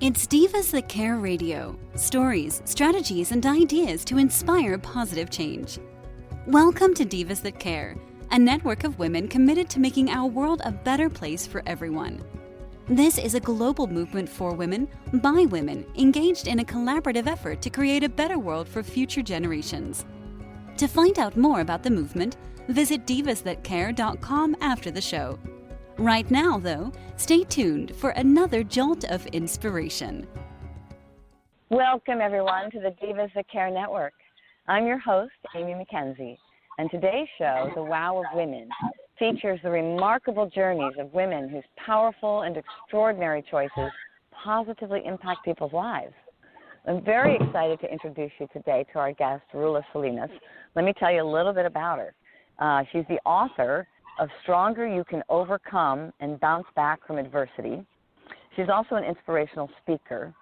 It's Divas That Care Radio. Stories, strategies, and ideas to inspire positive change. Welcome to Divas That Care, a network of women committed to making our world a better place for everyone. This is a global movement for women, by women, engaged in a collaborative effort to create a better world for future generations. To find out more about the movement, visit divasthatcare.com after the show. Right now, though, stay tuned for another jolt of inspiration. Welcome, everyone, to the Divas That Care Network. I'm your host, Amy McKenzie, and today's show, The Wow of Women, features the remarkable journeys of women whose powerful and extraordinary choices positively impact people's lives. I'm very excited to introduce you today to our guest, Rula Salinas. Let me tell you a little bit about her. She's the author of Stronger You Can Overcome and Bounce Back from Adversity. She's also an inspirational speaker,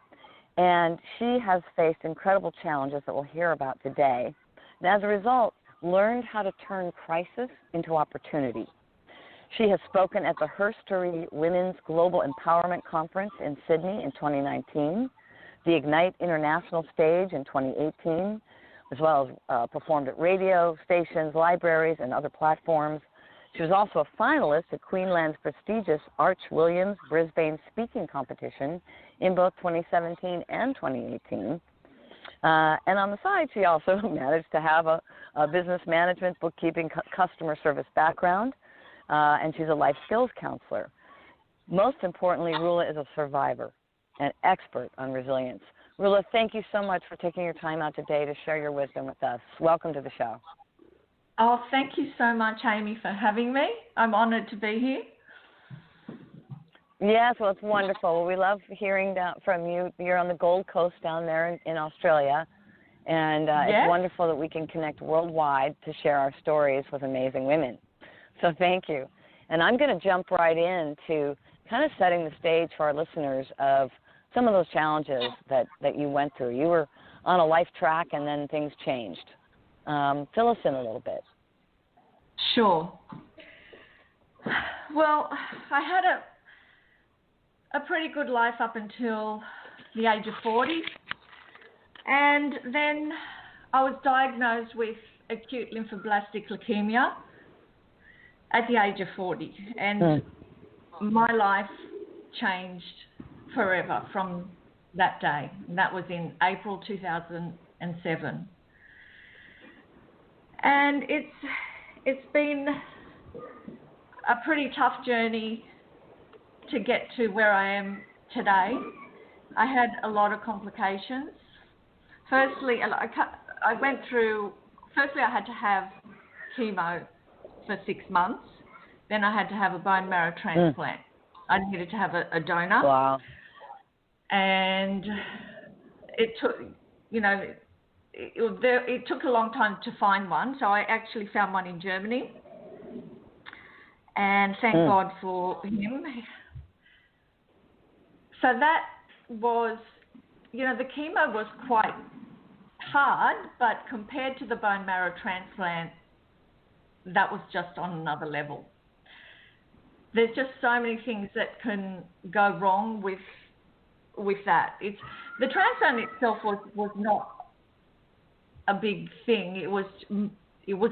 and she has faced incredible challenges that we'll hear about today. And as a result, learned how to turn crisis into opportunity. She has spoken at the Herstory Women's Global Empowerment Conference in Sydney in 2019, the Ignite International Stage in 2018, as well as performed at radio stations, libraries, and other platforms. She was also a finalist at Queensland's prestigious Arch Williams Brisbane Speaking Competition in both 2017 and 2018. And on the side, she also managed to have a business management, bookkeeping, customer service background, and she's a life skills counselor. Most importantly, Rula is a survivor, an expert on resilience. Rula, thank you so much for taking your time out today to share your wisdom with us. Welcome to the show. Oh, thank you so much, Amy, for having me. I'm honoured to be here. Yes, well, it's wonderful. We love hearing from you. You're on the Gold Coast down there in Australia, and It's wonderful that we can connect worldwide to share our stories with amazing women. So thank you. And I'm going to jump right into kind of setting the stage for our listeners of some of those challenges that you went through. You were on a life track, and then things changed. Fill us in a little bit. Sure. Well, I had a pretty good life up until the age of 40. And then I was diagnosed with acute lymphoblastic leukemia at the age of 40. And my life changed forever from that day. And that was in April 2007. And it's been a pretty tough journey to get to where I am today. I had a lot of complications. Firstly, I had to have chemo for 6 months. Then I had to have a bone marrow transplant. I needed to have a donor. Wow. And it took, it took a long time to find one, so I actually found one in Germany, and thank God for him. So that was, the chemo was quite hard, but compared to the bone marrow transplant, that was just on another level. There's just so many things that can go wrong with that. The transplant itself was not a big thing. It was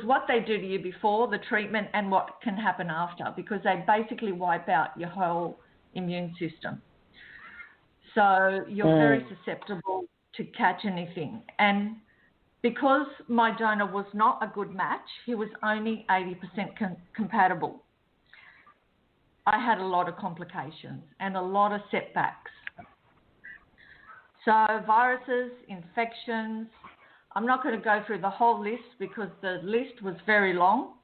what they do to you before the treatment and what can happen after, because they basically wipe out your whole immune system. So you're very susceptible to catch anything. And because my donor was not a good match, he was only 80% compatible, I had a lot of complications and a lot of setbacks. So viruses, infections, I'm not going to go through the whole list because the list was very long.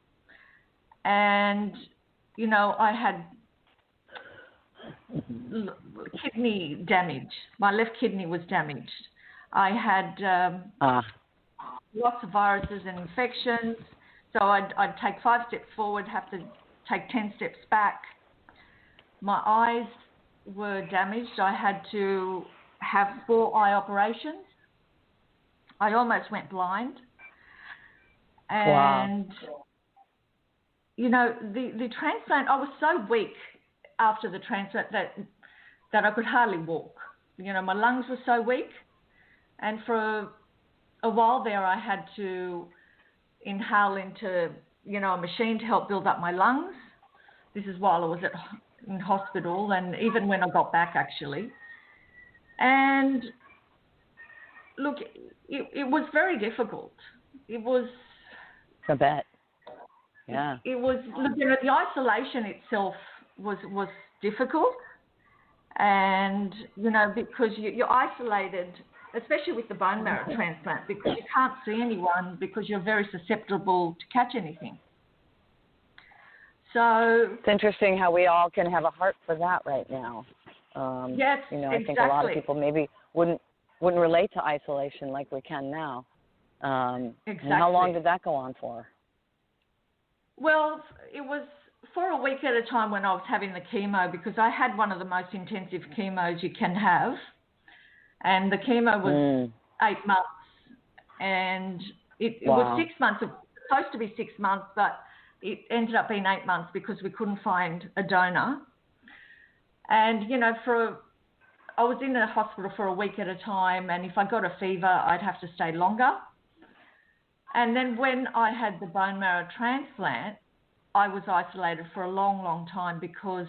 And, I had kidney damage. My left kidney was damaged. I had lots of viruses and infections. So I'd take 5 steps forward, have to take 10 steps back. My eyes were damaged. I had to have 4 eye operations. I almost went blind. And, the transplant, I was so weak after the transplant that I could hardly walk. my lungs were so weak. And for a while there, I had to inhale into, a machine to help build up my lungs. This is while I was in hospital, and even when I got back, actually. And look, it was very difficult. It was... I bet. Yeah. It was, the isolation itself was difficult. And, because you're isolated, especially with the bone marrow transplant, because you can't see anyone because you're very susceptible to catch anything. So it's interesting how we all can have a heart for that right now. Yes, I think a lot of people maybe wouldn't relate to isolation like we can now. Exactly. And how long did that go on for? Well, it was for a week at a time when I was having the chemo, because I had one of the most intensive chemos you can have. And the chemo was 8 months. And it was 6 months. It was supposed to be 6 months, but it ended up being 8 months because we couldn't find a donor. And, I was in the hospital for a week at a time, and if I got a fever, I'd have to stay longer. And then when I had the bone marrow transplant, I was isolated for a long, long time because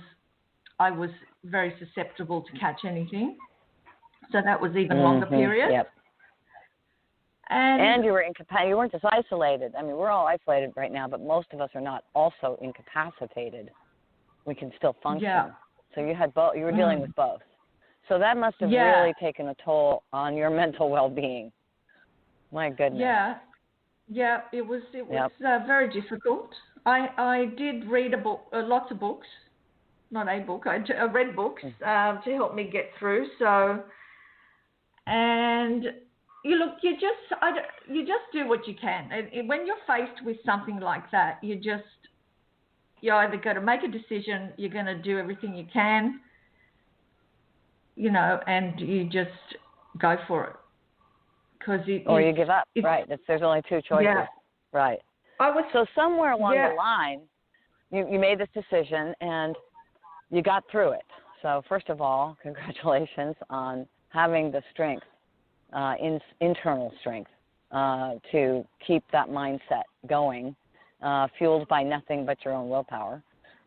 I was very susceptible to catch anything. So that was even longer period. Yep. And you were you weren't just isolated. I mean, we're all isolated right now, but most of us are not also incapacitated. We can still function. Yeah. So you had both. You were dealing with both. So that must have really taken a toll on your mental well-being. My goodness. Yeah. It was very difficult. I did read lots of books, not a book. I read books to help me get through. So, and you just do what you can. And when you're faced with something like that, you either got to make a decision. You're going to do everything you can, and you just go for it. Or you give up, right? There's only two choices, right? So somewhere along the line, you made this decision and you got through it. So first of all, congratulations on having the strength, internal strength, to keep that mindset going, fueled by nothing but your own willpower,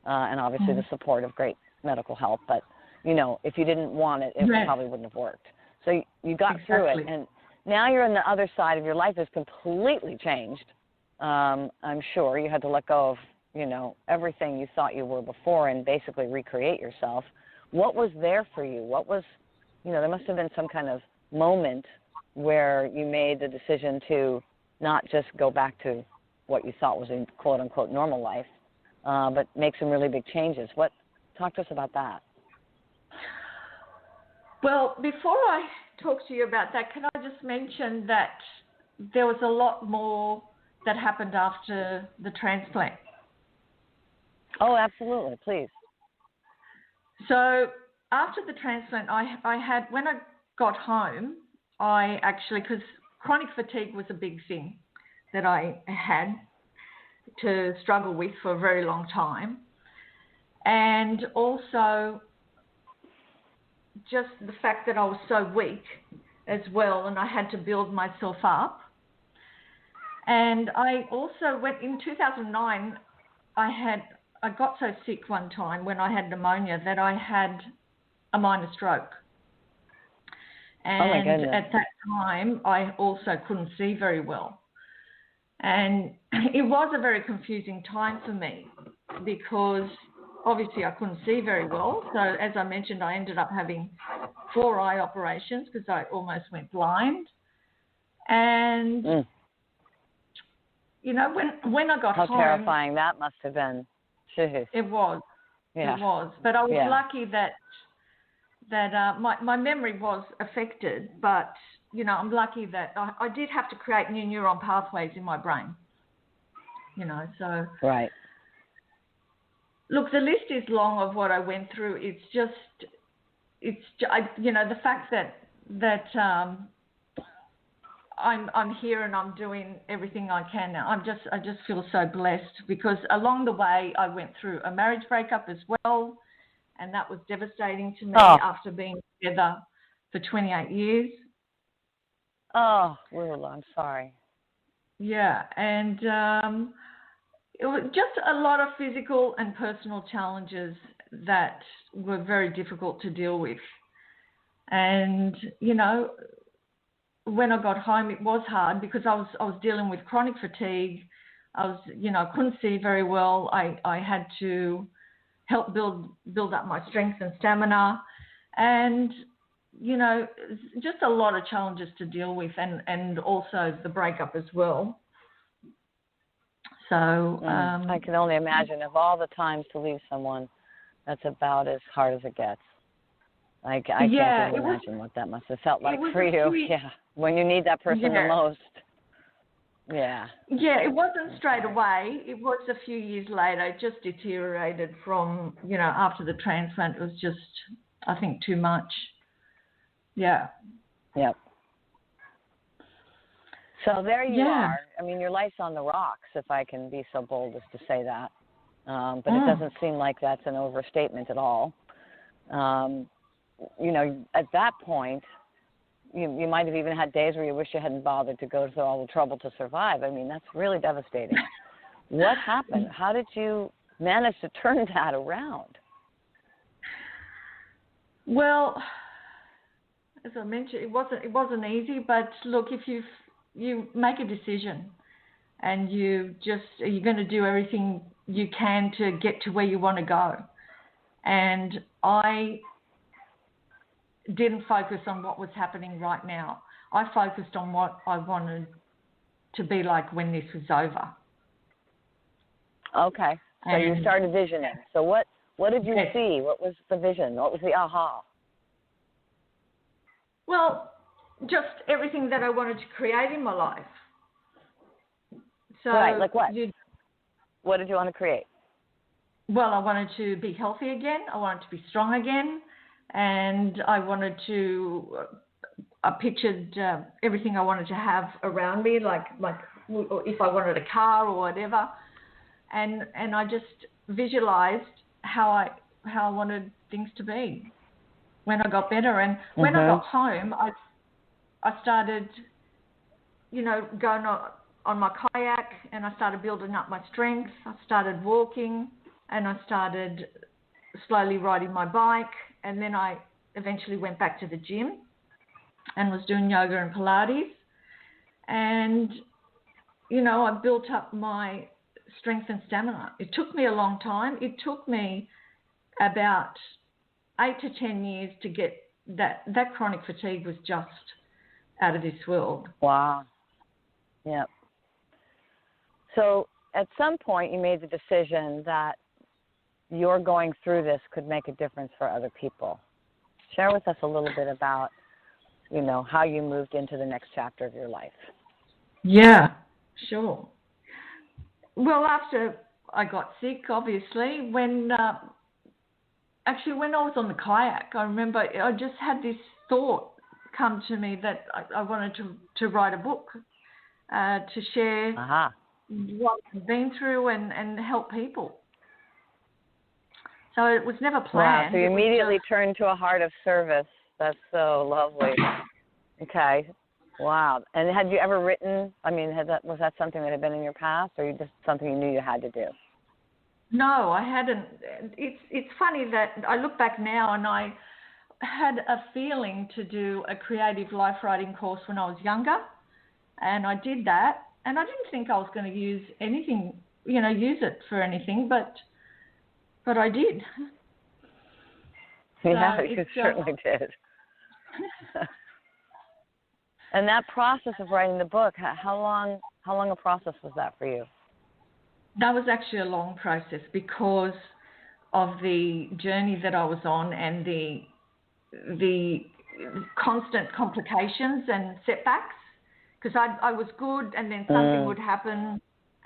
and obviously the support of great medical help. But, if you didn't want it, it probably wouldn't have worked. So you got through it, and now you're on the other side of your life has completely changed. I'm sure you had to let go of, everything you thought you were before and basically recreate yourself. What was there for you? What was, there must have been some kind of moment where you made the decision to not just go back to what you thought was a quote-unquote normal life, but make some really big changes. Talk to us about that. Well, before I talk to you about that, can I just mention that there was a lot more that happened after the transplant? Oh, absolutely. Please. So after the transplant, I had, when I got home, because chronic fatigue was a big thing that I had to struggle with for a very long time. And also just the fact that I was so weak as well, and I had to build myself up. And I also went in 2009, I got so sick one time when I had pneumonia that I had a minor stroke. And oh my goodness. At that time, I also couldn't see very well. And it was a very confusing time for me because obviously I couldn't see very well. So as I mentioned, I ended up having 4 eye operations because I almost went blind. And, when I got home... How terrifying that must have been. Jeez. It was. Yeah. It was. But I was lucky that my memory was affected, but, I'm lucky that I did have to create new neuron pathways in my brain, so. Right. Look, the list is long of what I went through. The fact that I'm here and I'm doing everything I can now. I just feel so blessed because along the way I went through a marriage breakup as well, and that was devastating to me after being together for 28 years. Oh, Lula, I'm sorry. Yeah, and it was just a lot of physical and personal challenges that were very difficult to deal with. And, when I got home, it was hard because I was dealing with chronic fatigue. I couldn't see very well. I had to help build up my strength and stamina, and just a lot of challenges to deal with, and also the breakup as well. So I can only imagine, of all the times to leave someone, that's about as hard as it gets. I can't even imagine what that must have felt like for you. Yeah, when you need that person the most. Yeah. Yeah, it wasn't straight away. It was a few years later. It just deteriorated from, after the transplant. It was just, I think, too much. Yeah. Yep. So there you are. I mean, your life's on the rocks, if I can be so bold as to say that. But it doesn't seem like that's an overstatement at all. At that point, you might have even had days where you wish you hadn't bothered to go through all the trouble to survive. I mean, that's really devastating. What happened? How did you manage to turn that around? Well, as I mentioned, it wasn't easy. But look, if you make a decision and you're going to do everything you can to get to where you want to go. And I didn't focus on what was happening right now. I focused on what I wanted to be like when this was over. Okay. So you started visioning. So what did you see? What was the vision? What was the aha? Well, just everything that I wanted to create in my life. So right, like what? What did you want to create? Well, I wanted to be healthy again. I wanted to be strong again. And I wanted to, I pictured everything I wanted to have around me, like if I wanted a car or whatever. And I just visualized how I wanted things to be when I got better. And when I got home, I started, going on my kayak, and I started building up my strength. I started walking, and I started slowly riding my bike. And then I eventually went back to the gym and was doing yoga and Pilates. And, I built up my strength and stamina. It took me a long time. It took me about 8 to 10 years to get that chronic fatigue was just out of this world. Wow. Yep. So at some point you made the decision that your going through this could make a difference for other people. Share with us a little bit about, how you moved into the next chapter of your life. Yeah, sure. Well, after I got sick, obviously, when I was on the kayak, I remember I just had this thought come to me that I wanted to write a book to share what I've been through and help people. So it was never planned. Wow, so you immediately turned to a heart of service. That's so lovely. Okay. Wow. And had you ever written, was that something that had been in your past, or just something you knew you had to do? No, I hadn't. It's funny that I look back now and I had a feeling to do a creative life writing course when I was younger, and I did that, and I didn't think I was going to use it for anything, but I did. Yeah, so you certainly did. And that process of writing the book, how long a process was that for you? That was actually a long process because of the journey that I was on and the constant complications and setbacks. Because I was good, and then something would happen,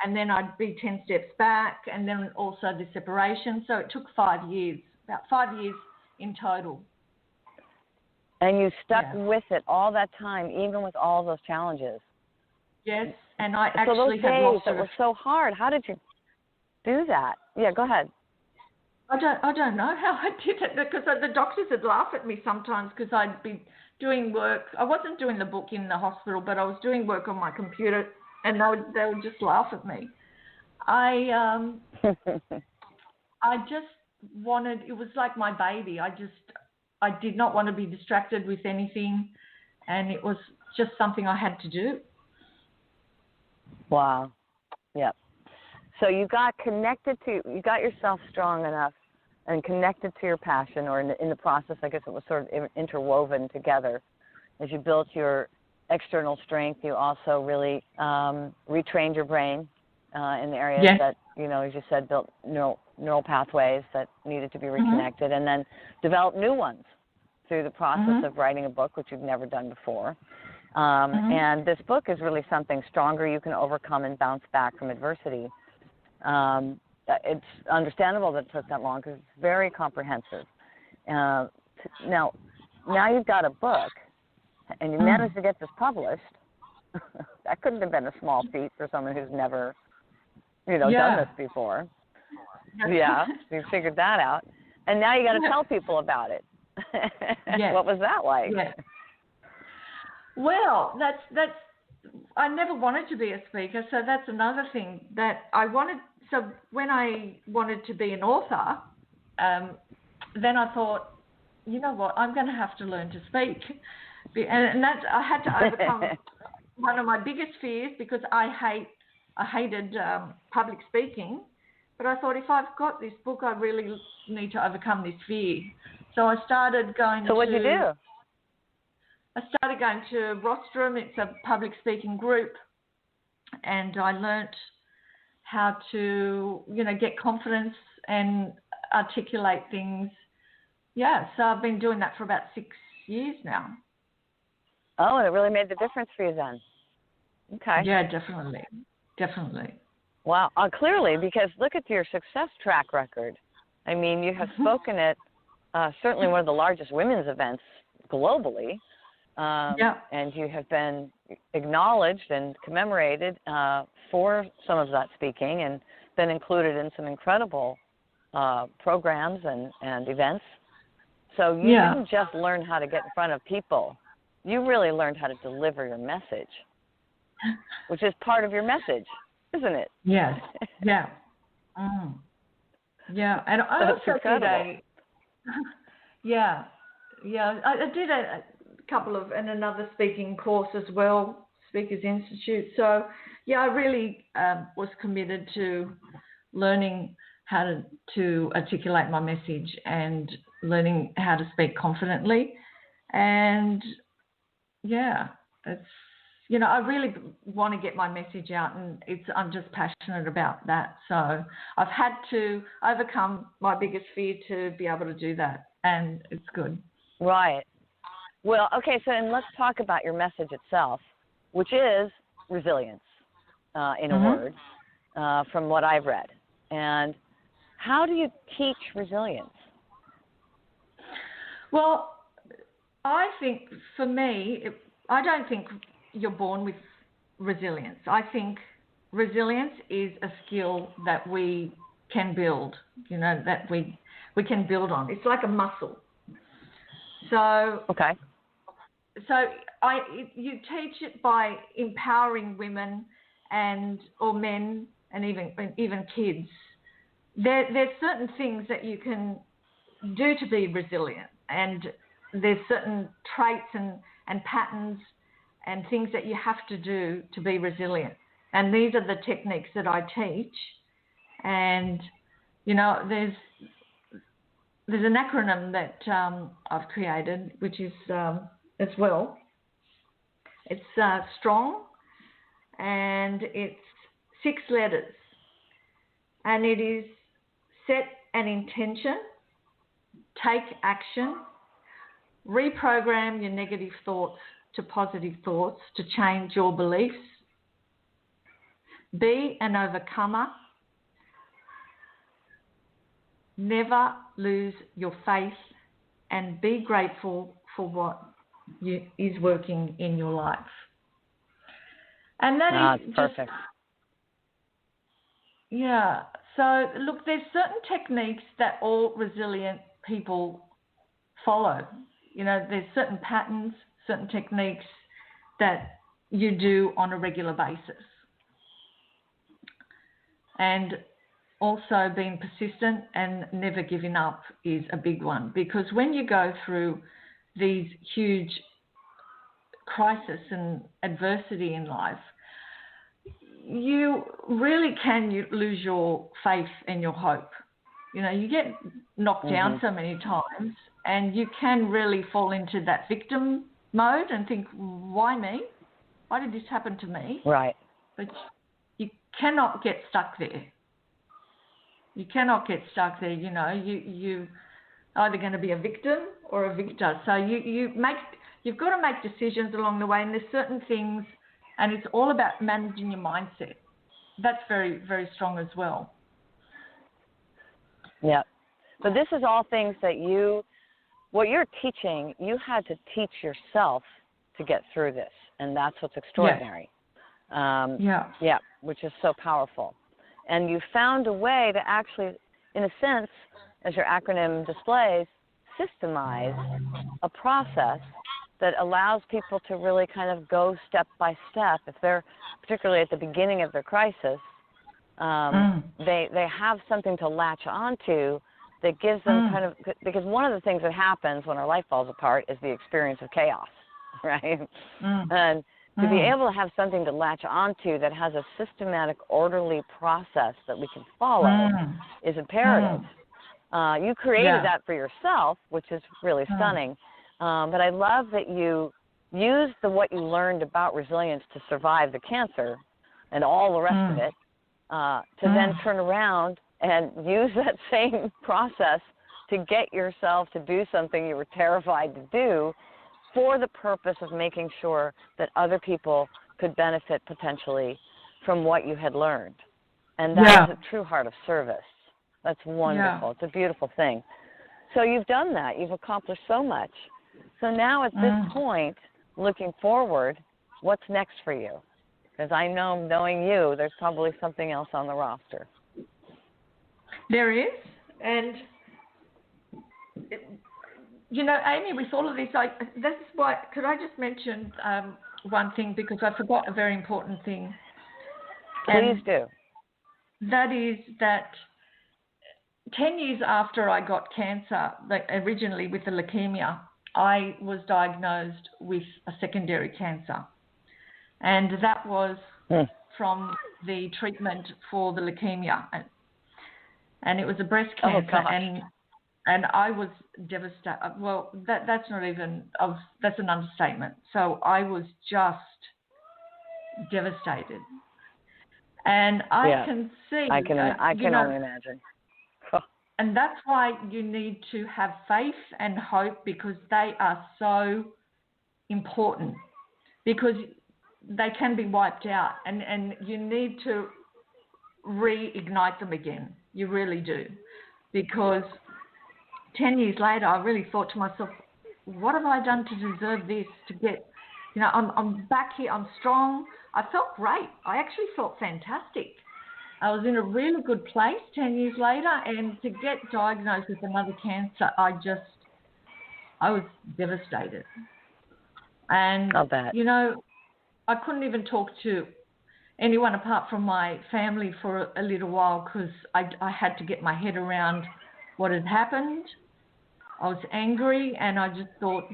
and then I'd be 10 steps back, and then also the separation. So it took 5 years, about 5 years in total. And you stuck with it all that time, even with all those challenges. Yes, and I so those actually had days lost that were so hard, how did you do that? Yeah, go ahead. I don't know how I did it, because the doctors would laugh at me sometimes because I'd be doing work. I wasn't doing the book in the hospital, but I was doing work on my computer, and they would just laugh at me. I just wanted, it was like my baby. I did not want to be distracted with anything, and it was just something I had to do. Wow. Yep. So you got yourself strong enough and connected to your passion, or in the process, I guess it was sort of interwoven together. As you built your external strength, you also really retrained your brain in the areas that, as you said, built neural pathways that needed to be reconnected, and then developed new ones through the process of writing a book, which you've never done before. And this book is really something stronger. You can overcome and bounce back from adversity. It's understandable that it took that long because it's very comprehensive. Now you've got a book, and you managed to get this published. That couldn't have been a small feat for someone who's never, done this before. Yeah, so you figured that out. And now you got to tell people about it. What was that like? Well, that's I never wanted to be a speaker, so that's another thing that I wanted. So when I wanted to be an author, then I thought, you know what, I'm going to have to learn to speak. And that I had to overcome one of my biggest fears, because I hated public speaking. But I thought, if I've got this book, I really need to overcome this fear. So I started going So what did you do? I started going to Rostrum. It's a public speaking group. And I learnt how to, get confidence and articulate things. Yeah, so I've been doing that for about 6 years now. Oh, and it really made the difference for you then. Okay. Yeah, definitely. Wow, clearly, because look at your success track record. I mean, you have spoken at certainly one of the largest women's events globally, and you have been acknowledged and commemorated for some of that speaking, and been included in some incredible programs and events. So you didn't just learn how to get in front of people. You really learned how to deliver your message, which is part of your message, isn't it? Yes. Yeah. Yeah. And I also did I did a couple of, and another speaking course as well, Speakers Institute. So, I really was committed to learning how to articulate my message and learning how to speak confidently. And, it's, I really want to get my message out, and I'm just passionate about that. So I've had to overcome my biggest fear to be able to do that, and it's good. Right. Well, okay, so and let's talk about your message itself, which is resilience, in a word, from what I've read. And how do you teach resilience? Well, I think for me, I don't think you're born with resilience. I think resilience is a skill that we can build, that we can build on. It's like a muscle. So you teach it by empowering women or men and even kids. There's certain things that you can do to be resilient, and there's certain traits and patterns and things that you have to do to be resilient. And these are the techniques that I teach. And, there's an acronym that I've created, which is as well. It's STRONG, and it's 6 letters. And it is set an intention, take action, reprogram your negative thoughts to positive thoughts to change your beliefs, be an overcomer, never lose your faith, and be grateful for what is working in your life. And that is perfect. Just, yeah. So look, there's certain techniques that all resilient people follow. You know, there's certain patterns, certain techniques that you do on a regular basis. And also being persistent and never giving up is a big one, because when you go through these huge crisis and adversity in life, you really can lose your faith and your hope. You know, you get knocked down so many times, and you can really fall into that victim mode and think, why me? Why did this happen to me? Right. But you cannot get stuck there. You cannot get stuck there. You know, you either going to be a victim or a victor. So you've got to make decisions along the way, and there's certain things, and it's all about managing your mindset. That's very, very strong as well. Yeah. But this is all things that what you're teaching, you had to teach yourself to get through this, and that's what's extraordinary. Yeah, which is so powerful. And you found a way to actually, in a sense, as your acronym displays, systemize a process that allows people to really kind of go step by step. If they're particularly at the beginning of their crisis, they have something to latch onto that gives them kind of, because one of the things that happens when our life falls apart is the experience of chaos, right? And to be able to have something to latch onto that has a systematic, orderly process that we can follow is imperative. You created that for yourself, which is really stunning. But I love that you used what you learned about resilience to survive the cancer and all the rest of it to then turn around and use that same process to get yourself to do something you were terrified to do, for the purpose of making sure that other people could benefit potentially from what you had learned. And that is a true heart of service. That's wonderful. It's a beautiful thing. So you've done that. You've accomplished so much. So now at this point, looking forward, what's next for you? Because I know, knowing you, there's probably something else on the roster. There is. And you know, Amy, with all of this, that's why, could I just mention one thing, because I forgot a very important thing. Please do. That is that 10 years after I got cancer, originally with the leukemia, I was diagnosed with a secondary cancer. And that was from the treatment for the leukemia. And it was a breast cancer. And I was devastated. Well, that's not even, that's an understatement. So I was just devastated. And I can see. I can only imagine. And that's why you need to have faith and hope, because they are so important, because they can be wiped out, and you need to reignite them again. You really do. Because 10 years later, I really thought to myself, what have I done to deserve this? To get, you know, I'm back here, I'm strong. I felt great. I actually felt fantastic. I was in a really good place 10 years later, and to get diagnosed with another cancer, I was devastated. And, you know, I couldn't even talk to anyone apart from my family for a little while, because I had to get my head around what had happened. I was angry, and I just thought,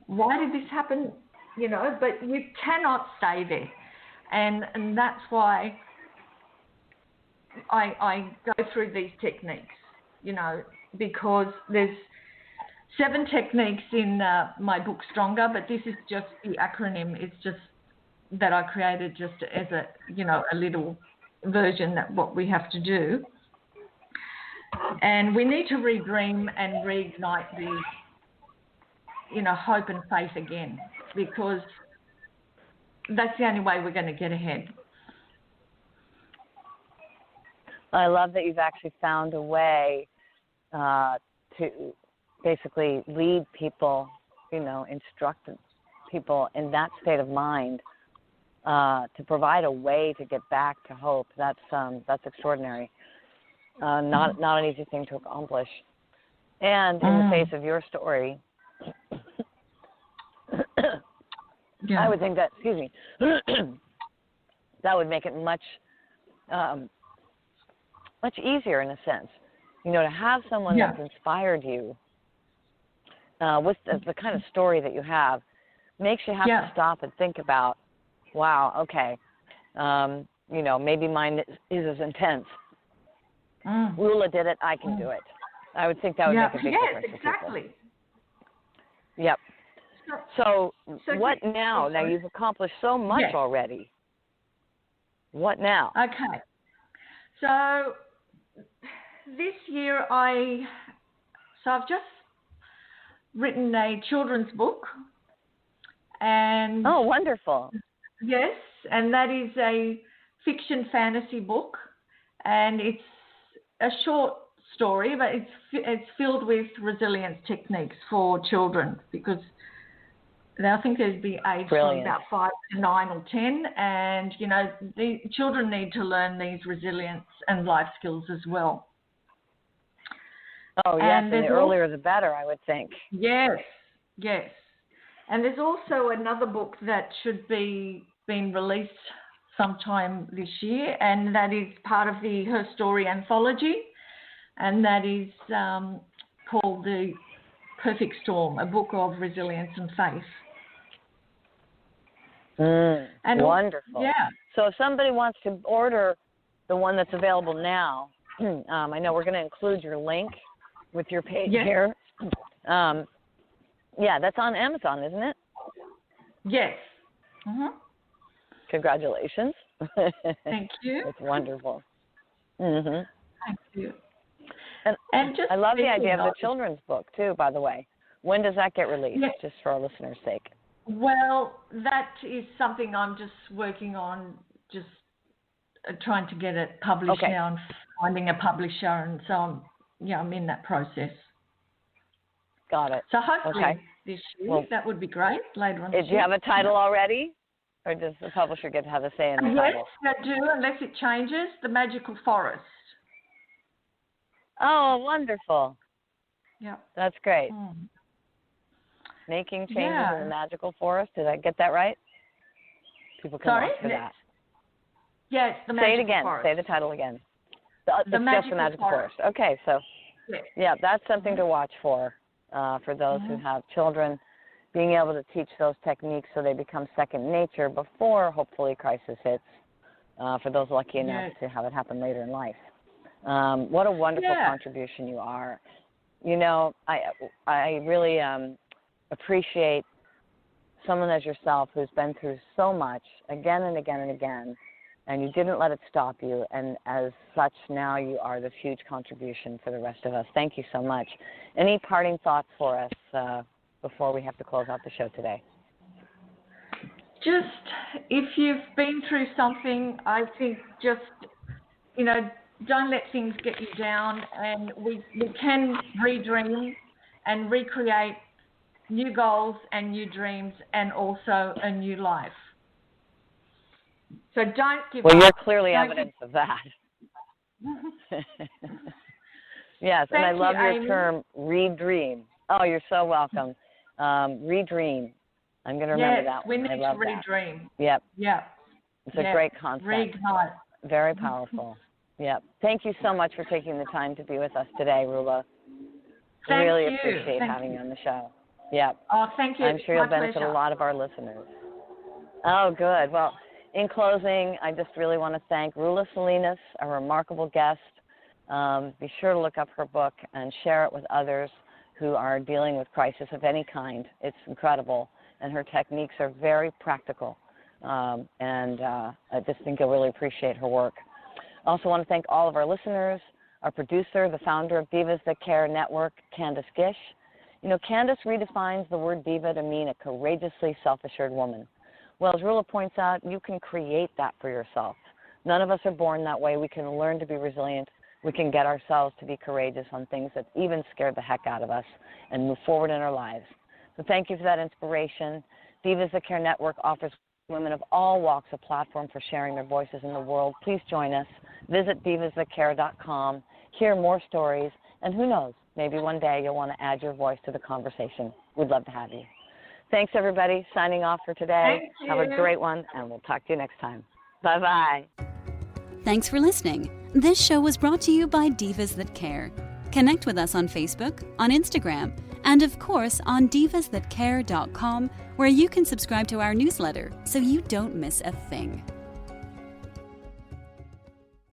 why did this happen? You know, but you cannot stay there. And that's why I go through these techniques, you know, because there's 7 techniques in my book, Stronger, but this is just the acronym. It's just that I created just as a little version that what we have to do. And we need to redream and reignite the, hope and faith again, because that's the only way we're going to get ahead. I love that you've actually found a way to basically lead people, instruct people in that state of mind to provide a way to get back to hope. That's extraordinary. Not an easy thing to accomplish. And in the face of your story, Yeah. I would think that, excuse me, that would make it much easier in a sense, to have someone that's inspired you with the kind of story that you have, makes you have to stop and think about, wow, okay, maybe mine is as intense. Rula did it, I can do it. I would think that would make a big difference for exactly. people. Yep. So what now? Now you've accomplished so much already. What now? Okay. So this year I've just written a children's book. And oh, wonderful. Yes, and that is a fiction fantasy book, and it's a short story, but it's filled with resilience techniques for children, because I think there's the age from about 5 to 9 or 10, and the children need to learn these resilience and life skills as well. Oh yes, and the earlier the better, I would think. Yes. And there's also another book that should be being released sometime this year, and that is part of the Her Story anthology, and that is called The Perfect Storm, a book of resilience and faith. And wonderful. Yeah. So if somebody wants to order the one that's available now, I know we're going to include your link with your page here. That's on Amazon, isn't it? Yes. Mm-hmm. Congratulations. Thank you. It's wonderful. Mm-hmm. Thank you. And just I love the idea of the children's book, too, by the way. When does that get released, just for our listeners' sake? Well, that is something I'm just working on, just trying to get it published now and finding a publisher. And so I'm in that process. Got it. So hopefully this year, that would be great later on. Do you have a title already? Or does the publisher get to have a say in the title? Yes, I do, unless it changes. The Magical Forest. Oh, wonderful. Yeah. That's great. Making changes in the magical forest. Did I get that right? People can watch for that. Yes, the Magical Say it again. Forest. Say the title again. The Magical Forest. Okay, so that's something to watch for those who have children, being able to teach those techniques so they become second nature before, hopefully, crisis hits, for those lucky enough to have it happen later in life. What a wonderful contribution you are. I really appreciate someone as yourself who's been through so much again and again and again, and you didn't let it stop you, and as such, now you are this huge contribution for the rest of us. Thank you so much. Any parting thoughts for us before we have to close out the show today? Just, if you've been through something, I think just, don't let things get you down, and we can redream and recreate new goals and new dreams and also a new life. So don't give up. Well, you're clearly evidence of that. Yes, and I love your term, redream. Oh, you're so welcome. Redream. I'm going to remember that one. We need to redream. Yep. Yeah. It's a great concept. Reignite. Very powerful. Yep. Thank you so much for taking the time to be with us today, Rula. Thank really you. appreciate having you on the show. Yep. Oh, thank you. I'm sure you'll benefit pleasure. a lot of our listeners. Oh, good. Well, in closing, I just really want to thank Rula Salinas, a remarkable guest. Be sure to look up her book and share it with others who are dealing with crisis of any kind. It's incredible, and her techniques are very practical. And I just think you'll really appreciate her work. I also want to thank all of our listeners, our producer, the founder of Divas That Care Network, Candace Gish. Candace redefines the word diva to mean a courageously self-assured woman. Well, as Rula points out, you can create that for yourself. None of us are born that way. We can learn to be resilient. We can get ourselves to be courageous on things that even scare the heck out of us and move forward in our lives. So thank you for that inspiration. Divas That Care Network offers women of all walks a platform for sharing their voices in the world. Please join us. Visit divasthatcare.com. Hear more stories. And who knows, maybe one day you'll want to add your voice to the conversation. We'd love to have you. Thanks, everybody. Signing off for today. Thank you. Have a great one, and we'll talk to you next time. Bye-bye. Thanks for listening. This show was brought to you by Divas That Care. Connect with us on Facebook, on Instagram, and of course on divasthatcare.com, where you can subscribe to our newsletter so you don't miss a thing.